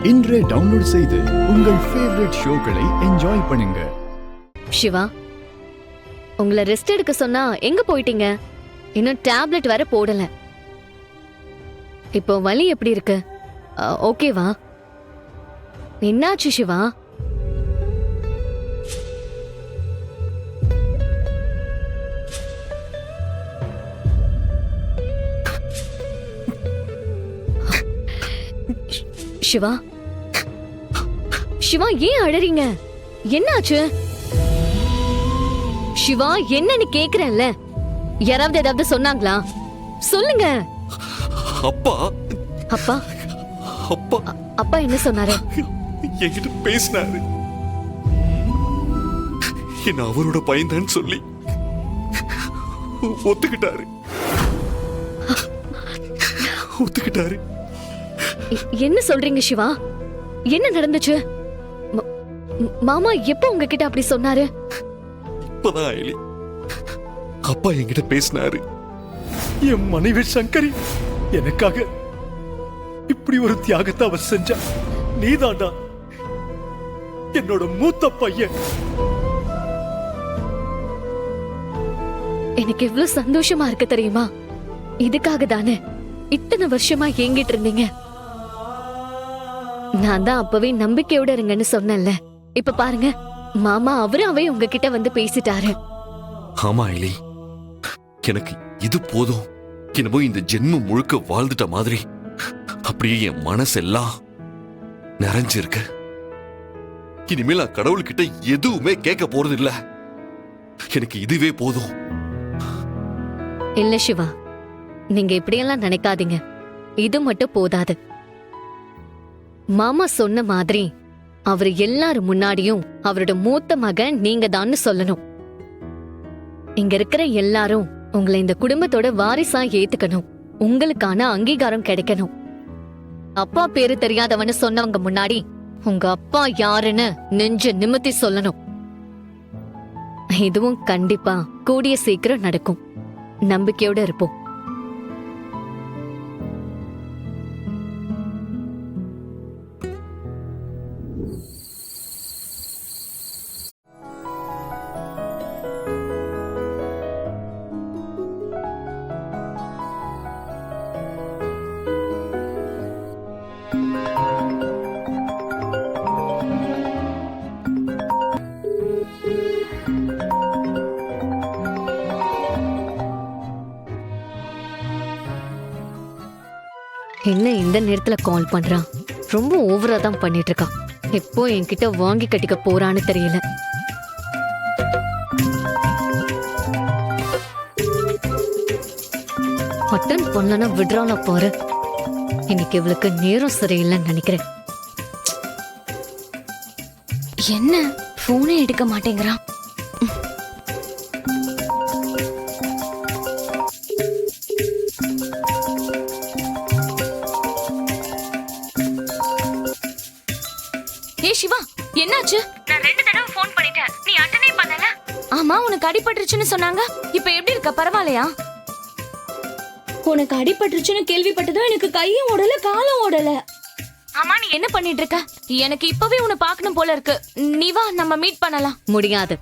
இன்றே டவுன்லோட் செய்து உங்கள் ஃபேவரட் ஷோக்களை என்ஜாய் பண்ணுங்க. சிவா, உங்களை ரெஸ்ட் எடுக்க சொன்னா எங்க போயிட்டீங்க? இன்னும் டேப்லெட் வேற போடல. இப்போ வலி எப்படி இருக்கு? ஓகேவா? என்னாச்சு சிவா? சிவா, சிவா ஏன் அழறீங்க? என்னாச்சு? சிவா, என்னன்னு கேக்குறேன்ல. யாராவது ஏதாவது சொன்னாங்களா? சொல்லுங்க. அப்பா அப்பா அப்பா அப்பா என்ன சொன்னாரு? என்கிட்ட பேசினாரு. என்ன அவரோட பையன்தான் சொல்லி ஒத்துக்கிட்டாரு. என்ன சொல்றீங்க சிவா? என்ன நடந்துச்சு? மாமா எப்ப உங்ககிட்ட அப்படி சொன்னாரு? இப்பதான் ஐலி அப்பா என்கிட்ட பேசினாரு. என் மனைவி சங்கரி எனக்காக இப்படி ஒரு தியாகத்தை அவர் செஞ்சா. நீதாண்டா என்னோட மூத்த பையன். எனக்கு எவ்வளவு சந்தோஷமா இருக்கு தெரியுமா? இதுக்காக தானே இத்தனை வருஷமா ஏங்கிட்டு இருந்தீங்க. நான் தான் அப்பவே நம்பிக்கையோட இருங்கன்னு சொன்னேன்ல. இப்ப பாருங்க, மாமா அவராவே உங்ககிட்ட வந்து பேசிட்டாரு. ஆமா ஐலி, எனக்கு இது போதும். என்னமோ இந்த ஜென்மம் முழுக்க வாழ்ந்துட்ட மாதிரி அப்படியே என் மனசெல்லாம் நிறைஞ்சிருக்கு. இனிமேல் நான் கடவுள்கிட்ட எதுவுமே கேட்க போறது இல்ல. எனக்கு இதுவே போதும். இல்ல சிவா, நீங்க இப்படியெல்லாம் நினைக்காதீங்க. இது மட்டும் போதாது. மாமா சொன்ன மாதிரி அவர் எல்லாரும் முன்னாடியும் அவரோட மூத்த மகன் நீங்க தான் சொல்லணும். இங்க இருக்கிற எல்லாரும் உங்களை இந்த குடும்பத்தோட வாரிசா ஏத்துக்கணும். உங்களுக்கான அங்கீகாரம் கிடைக்கணும். அப்பா பேரு தெரியாதவன்னு சொன்னவங்க முன்னாடி உங்க அப்பா யாருன்னு நெஞ்ச நிமித்தி சொல்லணும். இதுவும் கண்டிப்பா கூடிய சீக்கிரம் நடக்கும். நம்பிக்கையோட இருப்போம். என்ன இந்த நேரத்துல கால் பண்றான்? ரொம்ப ஓவரா தான் பண்ணிட்டு இருக்கான். எப்போ என்கிட்ட வாங்கி கட்டிக்க போறான்னு தெரியல. அட்டன் பண்ணலன்னா விடுறானா பாரு. இன்னைக்கு இவளுக்கு நேரம் சரியில்லைன்னு நினைக்கிறேன். என்ன போனே எடுக்க மாட்டேங்கிறான்? ஏ சிவா, என்னாச்சு? நான் 2 தடவை ஃபோன் பண்ணிட்டேன். நீ அட்டெண்டே பண்ணல. ஆமா, உனக்கு அடிபட்டுருச்சுன்னு சொன்னாங்க. இப்ப எப்படி இருக்க? பரவாயில்லையா? உனக்கு அடிபட்டுருச்சுன்னு கேள்விப்பட்டதும் எனக்கு கையும் ஓடல காலும் ஓடல. ஆமா, நீ என்ன பண்ணிட்டு இருக்க? எனக்கு இப்பவே உன்னை பார்க்கணும் போல இருக்கு. நீ வா, நம்ம மீட் பண்ணலாம். முடியாது.